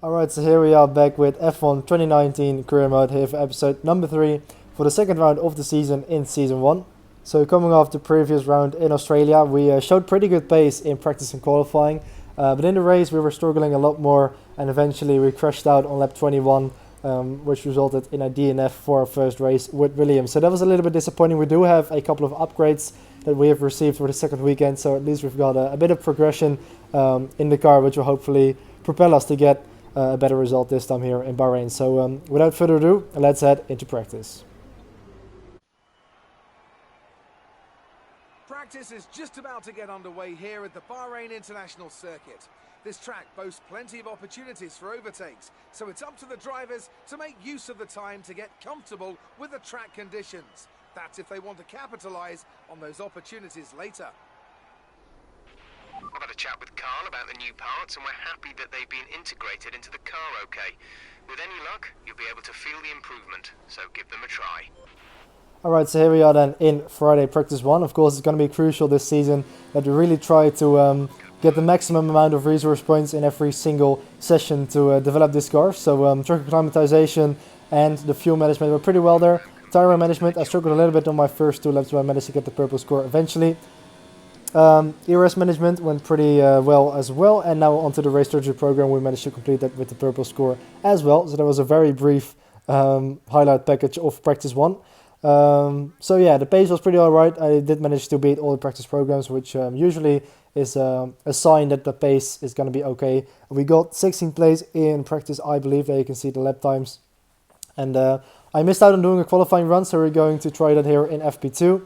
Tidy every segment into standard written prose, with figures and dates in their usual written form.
Alright, so here we are back with F1 2019 career mode here for episode number 3 for the second round of the season in season 1. So coming off the previous round in Australia, we showed pretty good pace in practice and qualifying, but in the race we were struggling a lot more, and eventually we crashed out on lap 21, which resulted in a DNF for our first race with Williams. So that was a little bit disappointing. We do have a couple of upgrades that we have received for the second weekend, so at least we've got a bit of progression in the car, which will hopefully propel us to get a better result this time here in Bahrain. So without further ado, let's head into practice. Practice is just about to get underway here at the Bahrain International Circuit. This track boasts plenty of opportunities for overtakes, so it's up to the drivers to make use of the time to get comfortable with the track conditions. That's if they want to capitalise on those opportunities later. I've had a chat with Carl about the new parts, and we're happy that they've been integrated into the car okay. With any luck, you'll be able to feel the improvement, so give them a try. Alright, so here we are then in Friday practice 1. Of course, it's going to be crucial this season that we really try to get the maximum amount of resource points in every single session to develop this car. So track acclimatization and the fuel management were pretty well there. Tire management, I struggled a little bit on my first 2 laps, but I managed to get the purple score eventually. ERS management went pretty well as well, and now onto the race strategy program. We managed to complete that with the purple score as well. So that was a very brief highlight package of practice 1. So yeah, the pace was pretty alright. I did manage to beat all the practice programs, which usually is a sign that the pace is going to be okay. We got 16th place in practice, I believe. There you can see the lap times. And I missed out on doing a qualifying run, so we're going to try that here in FP2.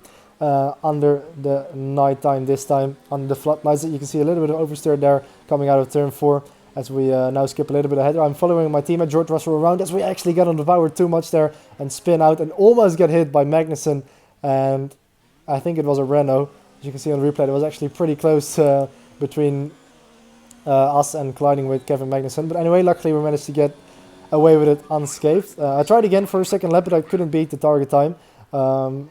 Under the night time this time, under the floodlights. You can see a little bit of oversteer there coming out of turn 4 as we now skip a little bit ahead. I'm following my teammate George Russell around as we actually get on the power too much there and spin out and almost get hit by Magnussen, and I think it was a Renault. As you can see on the replay, it was actually pretty close between us and colliding with Kevin Magnussen, but anyway, luckily we managed to get away with it unscathed. I tried again for a second lap, but I couldn't beat the target time.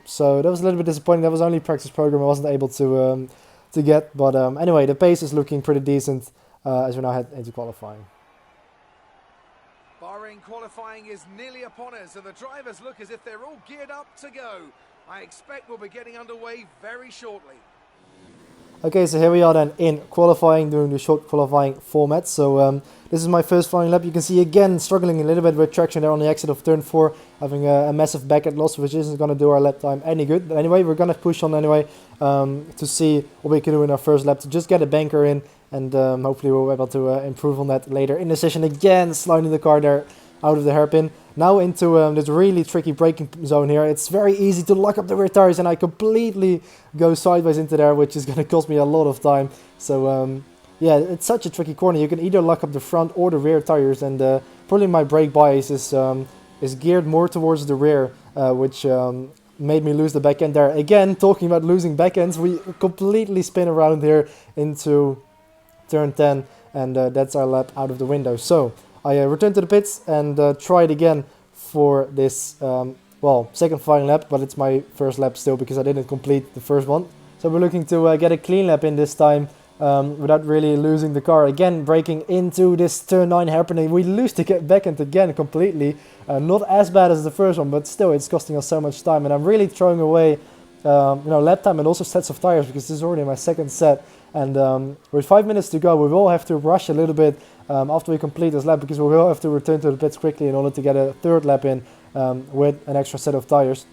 So that was a little bit disappointing. That was only practice program I wasn't able to get, but anyway, the pace is looking pretty decent as we now head into qualifying. Bahrain qualifying is nearly upon us, and the drivers look as if they're all geared up to go. I expect we'll be getting underway very shortly. Okay, so here we are then in qualifying, doing the short qualifying format. So this is my first flying lap. You can see again struggling a little bit with traction there on the exit of turn 4, having a massive back end loss, which isn't going to do our lap time any good. But anyway, we're going to push on anyway to see what we can do in our first lap to just get a banker in, and hopefully we'll be able to improve on that later in the session. Again, sliding the car there out of the hairpin. Now into this really tricky braking zone here. It's very easy to lock up the rear tires, and I completely go sideways into there, which is going to cost me a lot of time. So yeah, it's such a tricky corner. You can either lock up the front or the rear tires, and probably my brake bias is geared more towards the rear, which made me lose the back end there. Again, talking about losing back ends, we completely spin around here into turn 10, and that's our lap out of the window. So I returned to the pits and tried again for this, well, second flying lap, but it's my first lap still because I didn't complete the first one. So we're looking to get a clean lap in this time without really losing the car. Again, braking into this turn 9 hairpin. We lose the back end again completely. Not as bad as the first one, but still it's costing us so much time. And I'm really throwing away lap time and also sets of tires, because this is already my second set. And with 5 minutes to go, we will have to rush a little bit after we complete this lap, because we will have to return to the pits quickly in order to get a third lap in with an extra set of tires.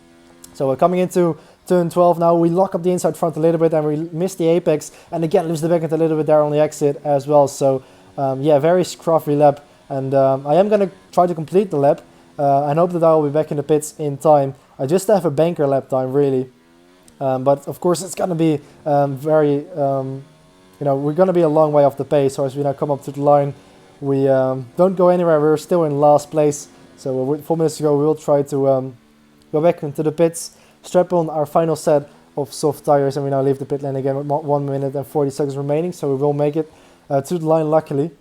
So coming into turn 12 now, we lock up the inside front a little bit and we miss the apex, and again lose the back end a little bit there on the exit as well. So yeah, very scruffy lap, and I am going to try to complete the lap and hope that I will be back in the pits in time. I just have a banker lap time really. But of course it's going to be very, you know, we're going to be a long way off the pace. So as we now come up to the line, we don't go anywhere. We're still in last place. So with 4 minutes to go, we will try to go back into the pits, strap on our final set of soft tires, and we now leave the pit lane again with 1 minute and 40 seconds remaining. So we will make it to the line luckily.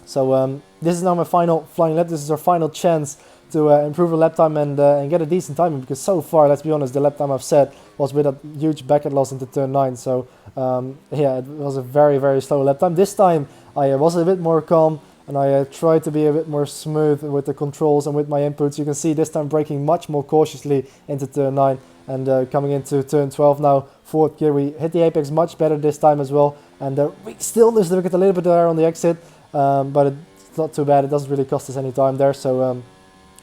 So this is now my final flying lap. This is our final chance to improve the lap time and get a decent timing, because so far, let's be honest, the lap time I've set was with a huge back end loss into turn 9. So yeah, it was a very, very slow lap time. This time I was a bit more calm. and I tried to be a bit more smooth with the controls and with my inputs. You can see this time braking much more cautiously into turn 9 and coming into turn 12 now, 4th gear. We hit the apex much better this time as well, and we still lose the wicket a little bit there on the exit, but it's not too bad. It doesn't really cost us any time there. So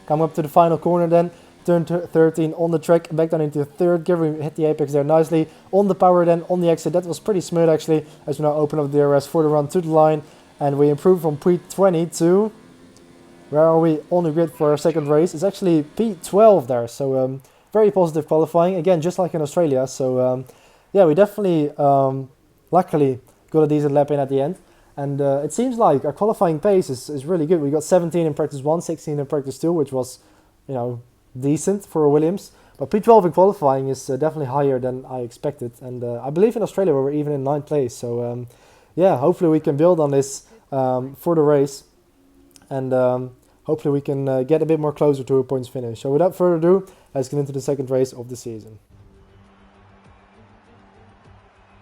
coming up to the final corner then, turn 13 on the track, back down into 3rd gear. We hit the apex there nicely. On the power then, on the exit, that was pretty smooth actually, as we now open up the DRS for the run to the line. And we improved from P20 to, where are we on the grid for our second race? It's actually P12 there, so very positive qualifying, again just like in Australia. So yeah, we definitely luckily got a decent lap in at the end. And it seems like our qualifying pace is really good. We got 17 in practice 1, 16 in practice 2, which was, you know, decent for a Williams. But P12 in qualifying is definitely higher than I expected. And I believe in Australia we were even in 9th place. So yeah, hopefully we can build on this for the race. And hopefully we can get a bit more closer to a points finish. So without further ado, let's get into the second race of the season.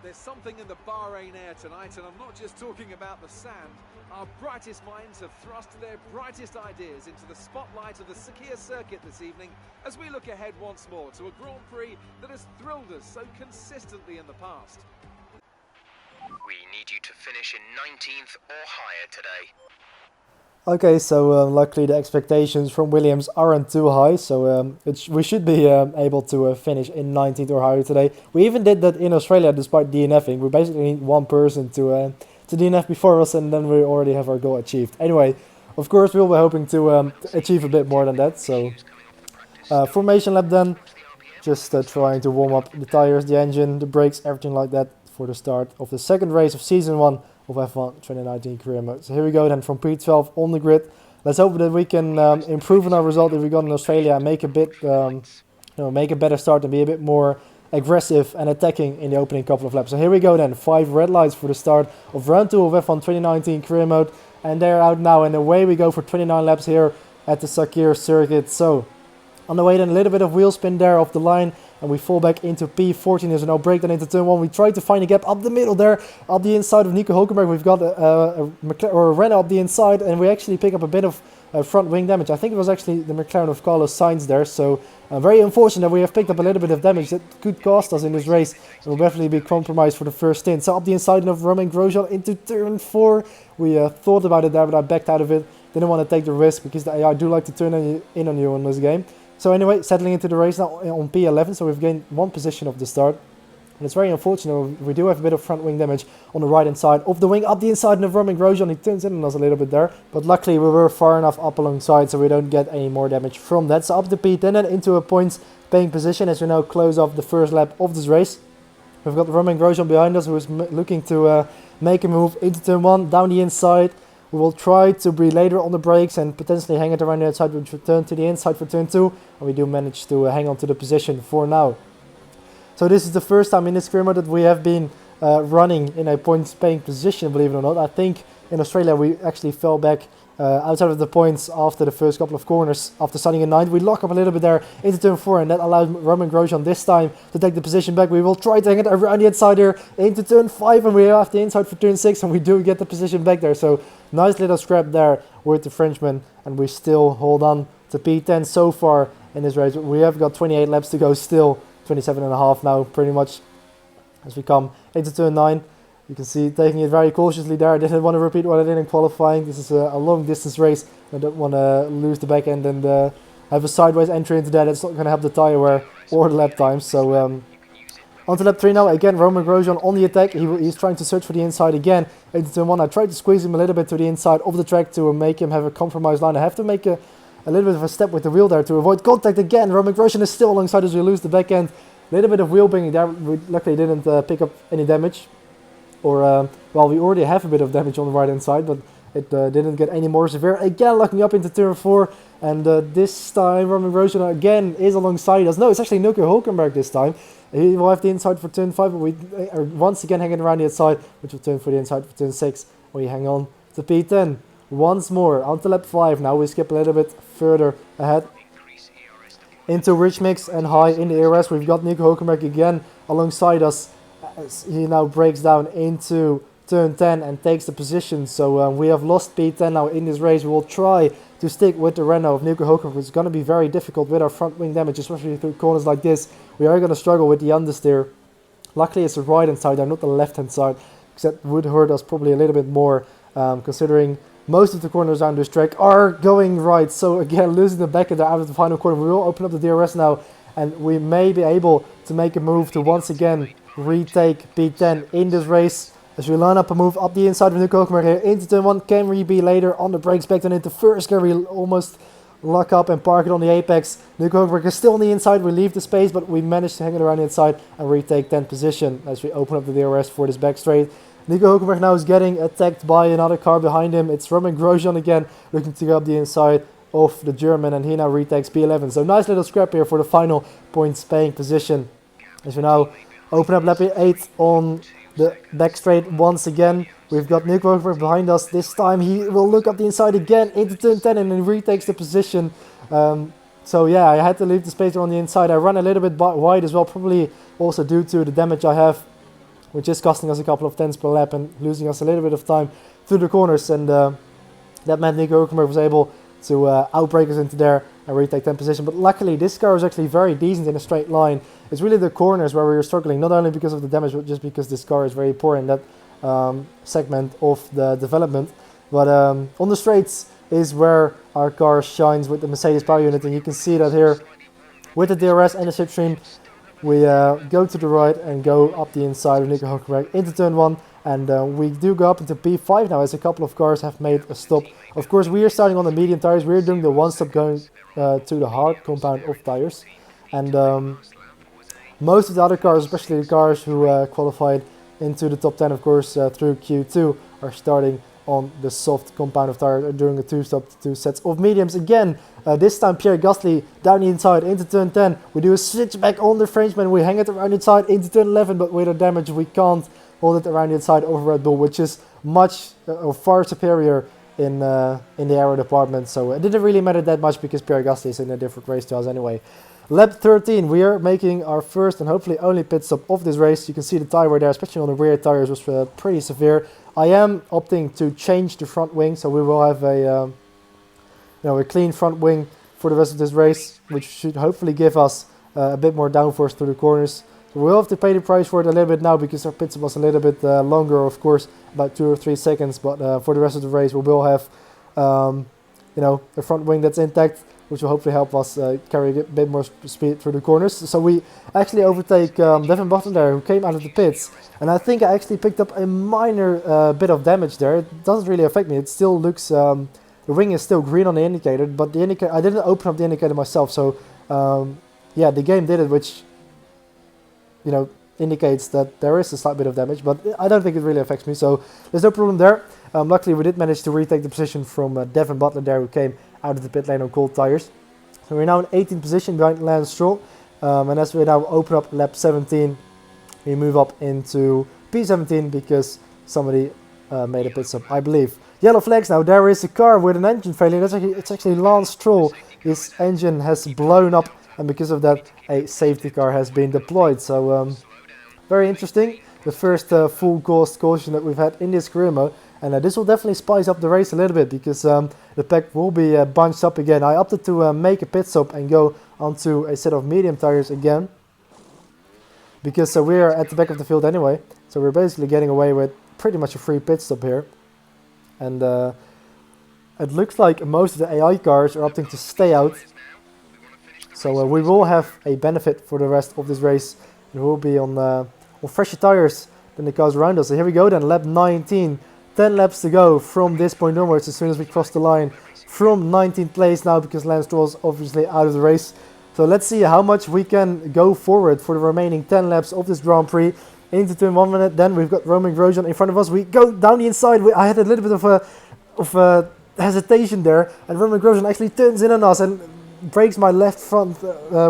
There's something in the Bahrain air tonight, and I'm not just talking about the sand. Our brightest minds have thrust their brightest ideas into the spotlight of the Sakhir circuit this evening as we look ahead once more to a Grand Prix that has thrilled us so consistently in the past. We need you to finish in 19th or higher today. Okay, so luckily the expectations from Williams aren't too high, so we should be able to finish in 19th or higher today. We even did that in Australia despite DNFing. We basically need one person to DNF before us, and then we already have our goal achieved. Anyway, of course we'll be hoping to achieve a bit more than that. So formation lap then, just trying to warm up the tires, the engine, the brakes, everything like that for the start of the second race of season 1 of F1 2019 career mode. So here we go then from P12 on the grid. Let's hope that we can improve on our result that we got in Australia and make a bit, make a better start and be a bit more aggressive and attacking in the opening couple of laps. So here we go then, 5 red lights for the start of round 2 of F1 2019 career mode, and they're out now, and away we go for 29 laps here at the Sakhir circuit. So on the way then, a little bit of wheel spin there off the line, and we fall back into P14. There's no breakdown into turn 1. We try to find a gap up the middle there, up the inside of Nico Hulkenberg. We've got a Renault up the inside, and we actually pick up a bit of front wing damage. I think it was actually the McLaren of Carlos Sainz there, so very unfortunate that we have picked up a little bit of damage that could cost us in this race, and will definitely be compromised for the first stint. So up the inside of Romain Grosjean into turn 4. We thought about it there, but I backed out of it. Didn't want to take the risk because the AI do like to turn in on you in this game. So anyway, settling into the race now on P11, so we've gained 1 position of the start. And it's very unfortunate, we do have a bit of front wing damage on the right hand side of the wing, up the inside of Romain Grosjean. He turns in on us a little bit there, but luckily we were far enough up alongside so we don't get any more damage from that. So up the P10 and into a points paying position as we now close off the first lap of this race. We've got Romain Grosjean behind us, who is looking to make a move into turn 1, down the inside. We will try to be later on the brakes and potentially hang it around the outside, which will turn to the inside for turn 2. And we do manage to hang on to the position for now. So this is the first time in this career mode that we have been running in a points paying position, believe it or not. I think in Australia we actually fell back outside of the points after the first couple of corners. After starting in 9th, we lock up a little bit there into turn 4, and that allowed Romain Grosjean this time to take the position back. We will try to hang it around the inside here into turn 5, and we have the inside for turn 6, and we do get the position back there. So nice little scrap there with the Frenchman, and we still hold on to P10 so far in this race. We have got 28 laps to go still, 27.5 now pretty much, as we come into turn 9. You can see taking it very cautiously there. I didn't want to repeat what I did in qualifying. This is a long distance race. I don't want to lose the back end and have a sideways entry into that. It's not going to help the tyre wear or the lap time. So on to lap 3 now. Again, Romain Grosjean on the attack. He's trying to search for the inside again into turn 1. I tried to squeeze him a little bit to the inside of the track to make him have a compromised line. I have to make a little bit of a step with the wheel there to avoid contact again. Romain Grosjean is still alongside as we lose the back end. A little bit of wheel banging there. We luckily didn't pick up any damage. Or, well, we already have a bit of damage on the right hand side, but it didn't get any more severe. Again, locking up into turn 4, and this time Romain Grosjean again is alongside us. No, it's actually Nico Hulkenberg this time. He will have the inside for turn 5, but we are once again hanging around the outside, which will turn for the inside for turn 6. We hang on to P10 once more. On to lap 5 now. We skip a little bit further ahead into rich mix and high in the ERS. We've got Nico Hulkenberg again alongside us. He now breaks down into turn 10 and takes the position. So we have lost P10 now in this race. We will try to stick with the Renault of Nico Hulkenberg, which is going to be very difficult with our front wing damage, especially through corners like this. We are going to struggle with the understeer. Luckily it's the right hand side and not the left hand side, because that would hurt us probably a little bit more, considering most of the corners on this track are going right. So again, losing the back end out of the final corner. We will open up the DRS now, and we may be able to make a move to once again retake P10 in this race. As we line up a move up the inside of Nico Hulkenberg here into turn 1. Can we be later on the brakes back then into first gear? We almost lock up and park it on the apex. Nico Hulkenberg is still on the inside. We leave the space, but we managed to hang it around the inside and retake 10th position as we open up the DRS for this back straight. Nico Hulkenberg now is getting attacked by another car behind him. It's Roman Grosjean again, looking to go up the inside of the German, and he now retakes P11. So nice little scrap here for the final points paying position. As we now open up lap 8 on the back straight once again. We've got Nico Hulkenberg behind us. This time he will look up the inside again into turn 10 and then retakes the position. So yeah, I had to leave the space on the inside. I ran a little bit wide as well, probably also due to the damage I have, which is costing us a couple of tenths per lap and losing us a little bit of time through the corners. And that meant Nico Hulkenberg was able to outbrake us into there and retake 10th position. But luckily this car is actually very decent in a straight line. It's really the corners where we were struggling, not only because of the damage, but just because this car is very poor in that segment of the development. But on the straights is where our car shines with the Mercedes power unit, and you can see that here with the DRS and the slipstream. We go to the right and go up the inside of Nico Hulkenberg into turn 1, and we do go up into P5 now as a couple of cars have made a stop. Of course, we are starting on the medium tires. We're doing the one stop going to the hard compound of tires, and most of the other cars, especially the cars who qualified into the top 10, of course, through Q2, are starting on the soft compound of tires, doing a two sets of mediums. Again, this time Pierre Gasly down the inside into turn 10. We do a switchback on the Frenchman. We hang it around the inside into turn 11, but with our damage we can't hold it around the inside over Red Bull, which is much or far superior in the aero department. So it didn't really matter that much because Pierre Gasly is in a different race to us anyway. Lap 13, we are making our first and hopefully only pit stop of this race. You can see the tire wear there, especially on the rear tires, was pretty severe. I am opting to change the front wing, so we will have a clean front wing for the rest of this race, which should hopefully give us a bit more downforce through the corners. So we'll have to pay the price for it a little bit now because our pit stop was a little bit longer, of course, about 2 or 3 seconds. But for the rest of the race, we will have a front wing that's intact, which will hopefully help us carry a bit more speed through the corners. So we actually overtake Devin Button there, who came out of the pits. And I think I actually picked up a minor bit of damage there. It doesn't really affect me. It still looks, the wing is still green on the indicator, but the indicator, I didn't open up the indicator myself. So yeah, the game did it, which indicates that there is a slight bit of damage, but I don't think it really affects me. So there's no problem there. Luckily we did manage to retake the position from Devin Butler there, who came out of the pit lane on cold tires. So we're now in 18th position behind Lance Stroll, and as we now open up lap 17, we move up into P17 because somebody made a pit stop, I believe. Yellow flags now. There is a car with an engine failure. It's actually Lance Stroll. His engine has blown up, and because of that a safety car has been deployed. So very interesting. The first full course caution that we've had in this career mode. And this will definitely spice up the race a little bit because the pack will be bunched up again. I opted to make a pit stop and go onto a set of medium tires again, because we're at the back of the field anyway. So we're basically getting away with pretty much a free pit stop here. And it looks like most of the AI cars are opting to stay out. So we will have a benefit for the rest of this race. And we'll be on fresher tires than the cars around us. So here we go then, lap 19. 10 laps to go from this point onwards as soon as we cross the line. From 19th place now because Lance Stroll is obviously out of the race. So let's see how much we can go forward for the remaining 10 laps of this Grand Prix. Into turn 1 minute, then we've got Roman Grosjean in front of us. We go down the inside. I had a little bit of hesitation there, and Roman Grosjean actually turns in on us and breaks my left front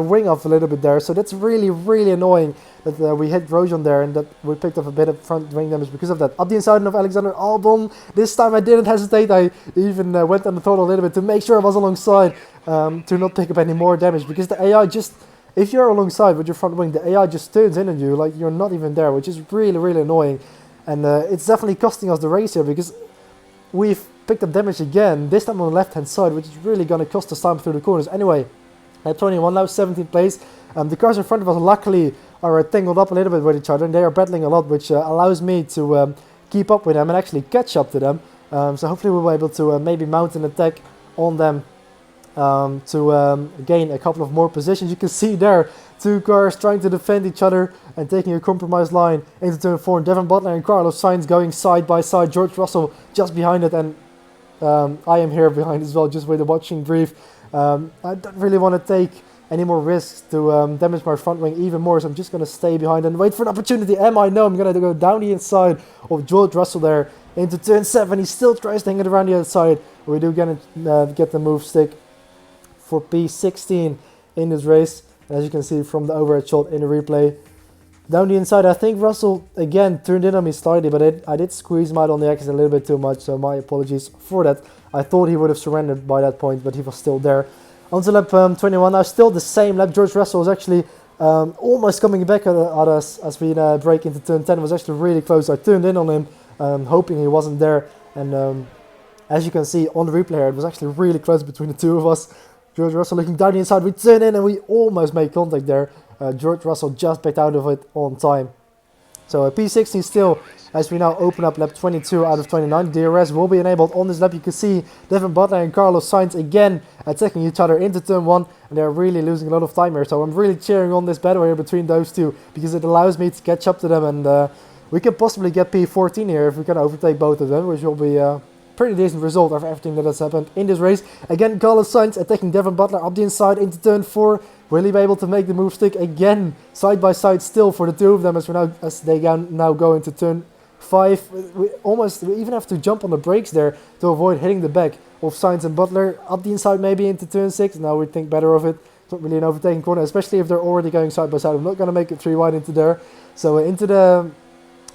wing off a little bit there. So that's really, really annoying that we hit Grosjean there and that we picked up a bit of front wing damage because of that. Up the inside of Alexander Albon. This time I didn't hesitate. I even went on the throttle a little bit to make sure I was alongside to not pick up any more damage, because the AI just, if you're alongside with your front wing, the AI just turns in on you like you're not even there, which is really, really annoying. And it's definitely costing us the race here, because we've picked up damage again, this time on the left hand side, which is really going to cost us time through the corners. Anyway, at 21 now, 17th place. The cars in front of us luckily are tangled up a little bit with each other, and they are battling a lot, which allows me to keep up with them and actually catch up to them. So hopefully we'll be able to maybe mount an attack on them to gain a couple of more positions. You can see there, two cars trying to defend each other and taking a compromise line into turn 4. And Devon Butler and Carlos Sainz going side by side. George Russell just behind it, and I am here behind as well, just with the watching brief. I don't really want to take any more risks to damage my front wing even more, so I'm just going to stay behind and wait for an opportunity. Am I? No, I'm going to go down the inside of George Russell there into turn 7. He still tries to hang it around the outside. We do get the move stick for P16 in this race, as you can see from the overhead shot in the replay. Down the inside, I think Russell again turned in on me slightly, but I did squeeze him out on the exit a little bit too much, so my apologies for that. I thought he would have surrendered by that point, but he was still there. On to lap 21 now, still the same lap. George Russell was actually almost coming back at us as we break into turn 10. It was actually really close. I turned in on him, hoping he wasn't there, and as you can see on the replay here, it was actually really close between the two of us. George Russell looking down the inside, we turn in and we almost made contact there. George Russell just backed out of it on time. So P16 still, as we now open up lap 22 out of 29. DRS will be enabled on this lap. You can see Devon Butler and Carlos Sainz again attacking each other into turn 1, and they're really losing a lot of time here. So I'm really cheering on this battle here between those two, because it allows me to catch up to them, and we can possibly get P14 here if we can overtake both of them, which will be pretty decent result of everything that has happened in this race. Again, Carlos Sainz attacking Devon Butler up the inside into turn 4. Will he be able to make the move stick again? Side by side still for the two of them as they now go into turn 5. We even have to jump on the brakes there to avoid hitting the back of Sainz and Butler. Up the inside maybe into turn 6. Now we think better of it. It's not really an overtaking corner, especially if they're already going side by side. I'm not going to make it 3 wide into there. So into the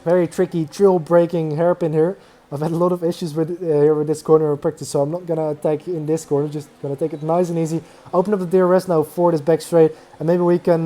very tricky trail braking hairpin here. I've had a lot of issues with here with this corner in practice, so I'm not going to attack in this corner, just going to take it nice and easy. Open up the DRS now for this back straight, and maybe we can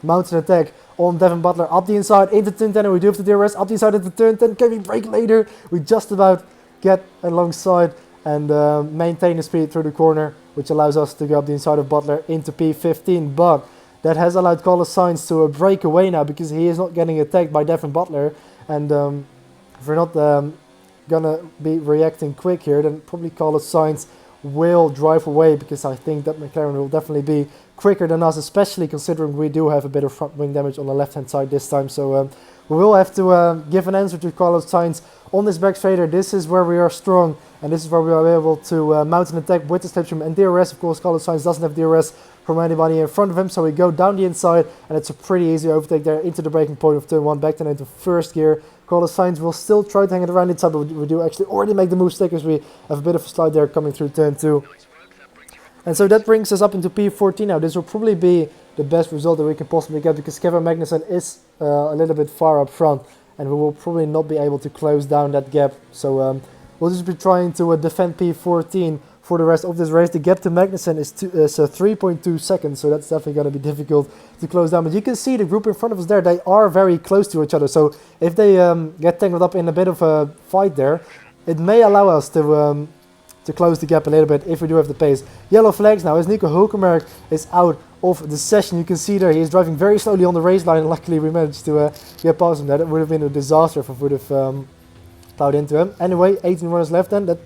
mount an attack on Devon Butler up the inside into turn 10, and we do have the DRS up the inside into turn 10. Can we brake later? We just about get alongside and maintain the speed through the corner, which allows us to go up the inside of Butler into P15, but that has allowed Carlos Sainz to break away now, because he is not getting attacked by Devon Butler, and if we're not gonna be reacting quick here, then probably Carlos Sainz will drive away, because I think that McLaren will definitely be quicker than us, especially considering we do have a bit of front wing damage on the left hand side this time. So we will have to give an answer to Carlos Sainz on this back straighter. This is where we are strong, and this is where we are able to mount an attack with the slipstream and DRS. Of course, Carlos Sainz doesn't have DRS from anybody in front of him, so we go down the inside, and it's a pretty easy overtake there into the braking point of turn 1, back then into first gear. Carlos Sainz will still try to hang it around inside, but we do actually already make the move stick, as we have a bit of a slide there coming through turn 2. And so that brings us up into P14 now. This will probably be the best result that we can possibly get, because Kevin Magnussen is a little bit far up front, and we will probably not be able to close down that gap. So we'll just be trying to defend P14 for the rest of this race. The gap to Magnussen is 3.2 seconds, so that's definitely going to be difficult to close down. But you can see the group in front of us there, they are very close to each other. So if they get tangled up in a bit of a fight there, it may allow us to close the gap a little bit if we do have the pace. Yellow flags now as Nico Hulkenberg is out of the session. You can see there he is driving very slowly on the race line, and luckily we managed to get past him there. That would have been a disaster if we would have plowed into him. Anyway, 18 runners left then. That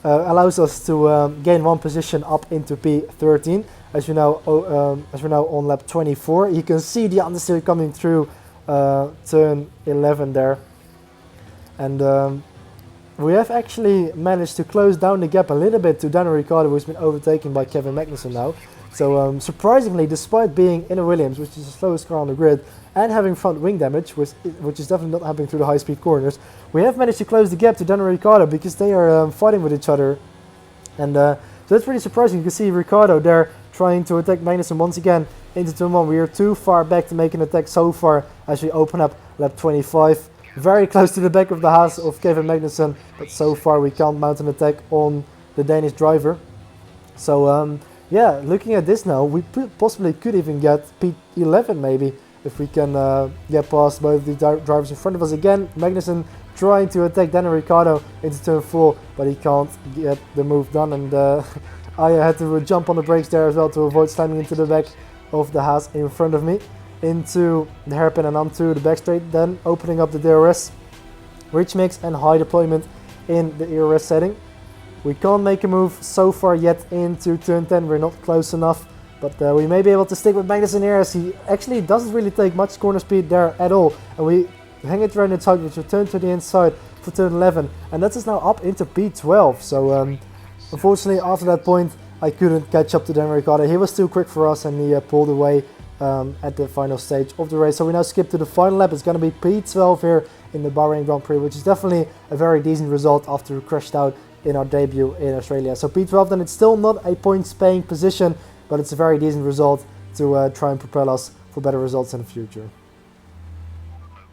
allows us to gain 1 position up into P13 as we're now on lap 24. You can see the understeer coming through turn 11 there, and we have actually managed to close down the gap a little bit to Daniel Ricciardo, who's been overtaken by Kevin Magnussen now. So surprisingly, despite being in a Williams, which is the slowest car on the grid, and having front wing damage, which is definitely not happening through the high speed corners, we have managed to close the gap to Daniel Ricciardo, because they are fighting with each other. And so that's pretty surprising. You can see Ricciardo there trying to attack Magnussen once again into turn 1. We are too far back to make an attack so far as we open up lap 25. Very close to the back of the Haas of Kevin Magnussen, but so far we can't mount an attack on the Danish driver. So yeah, looking at this now, we possibly could even get P11 maybe if we can get past both the drivers in front of us again. Magnussen trying to attack Daniel Ricciardo into turn 4, but he can't get the move done, and I had to jump on the brakes there as well to avoid slamming into the back of the Haas in front of me, into the hairpin and onto the back straight, then opening up the DRS, rich mix and high deployment in the ERS setting. We can't make a move so far yet into turn 10, we're not close enough, but we may be able to stick with Magnussen here, as he actually doesn't really take much corner speed there at all, and we hang it around the tug, which return to the inside for turn 11, and that is now up into P12. So unfortunately after that point I couldn't catch up to Daniel Ricciardo. He was too quick for us, and he pulled away at the final stage of the race. So we now skip to the final lap. It's going to be P12 here in the Bahrain Grand Prix, which is definitely a very decent result after we crashed out in our debut in Australia. So P12, then it's still not a points paying position, but it's a very decent result to try and propel us for better results in the future.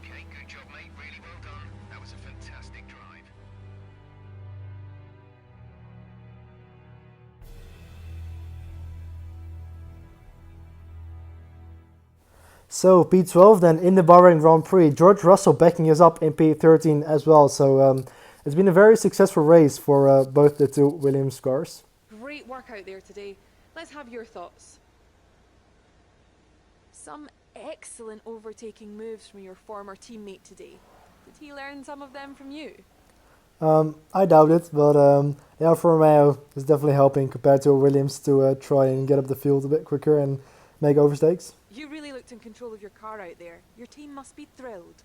Okay, good job, mate. Really well done. That was a fantastic drive. So P12 then in the Bahrain Grand Prix, George Russell backing us up in P13 as well. So it's been a very successful race for both the two Williams cars. Great work out there today. Let's have your thoughts. Some excellent overtaking moves from your former teammate today. Did he learn some of them from you? I doubt it, but yeah, Alfa Romeo is definitely helping compared to Williams to try and get up the field a bit quicker and make overtakes. You really looked in control of your car out there. Your team must be thrilled.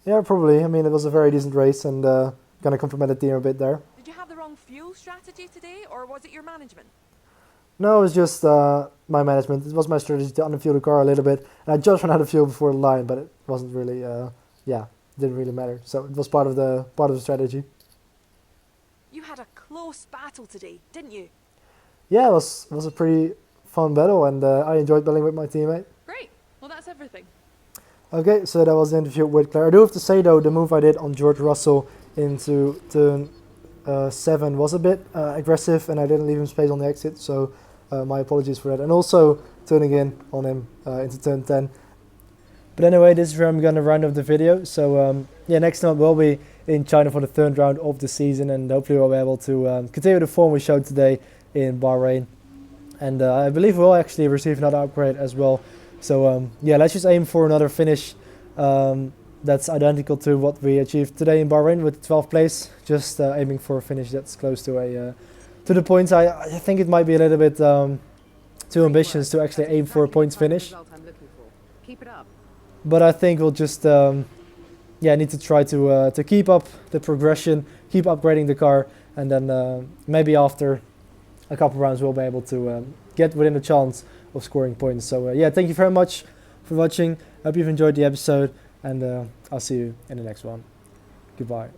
Yeah, probably. I mean, it was a very decent race, and gonna compliment the team a bit there. Did you have the wrong fuel strategy today, or was it your management? No, it was just my management. It was my strategy to underfuel the car a little bit, and I just ran out of fuel before the line, but it wasn't really, yeah, didn't really matter. So it was part of the strategy. You had a close battle today, didn't you? Yeah, it was a pretty fun battle, and I enjoyed battling with my teammate. Great. Well, that's everything. Okay, so that was the interview with Claire. I do have to say though, the move I did on George Russell into turn 7 was a bit aggressive, and I didn't leave him space on the exit, so my apologies for that. And also turning in on him into turn 10. But anyway, this is where I'm going to round up the video. So yeah, next time we'll be in China for the third round of the season, and hopefully we'll be able to continue the form we showed today in Bahrain. And I believe we'll actually receive another upgrade as well. So yeah, let's just aim for another finish that's identical to what we achieved today in Bahrain with 12th place. Just aiming for a finish that's close to the points. I think it might be a little bit too ambitious to actually aim for a points finish. Keep it up. But I think we'll just yeah, need to try to keep up the progression, keep upgrading the car, and then maybe after a couple rounds we'll be able to get within a chance of scoring points. So yeah, thank you very much for watching. Hope you've enjoyed the episode, and I'll see you in the next one. Goodbye.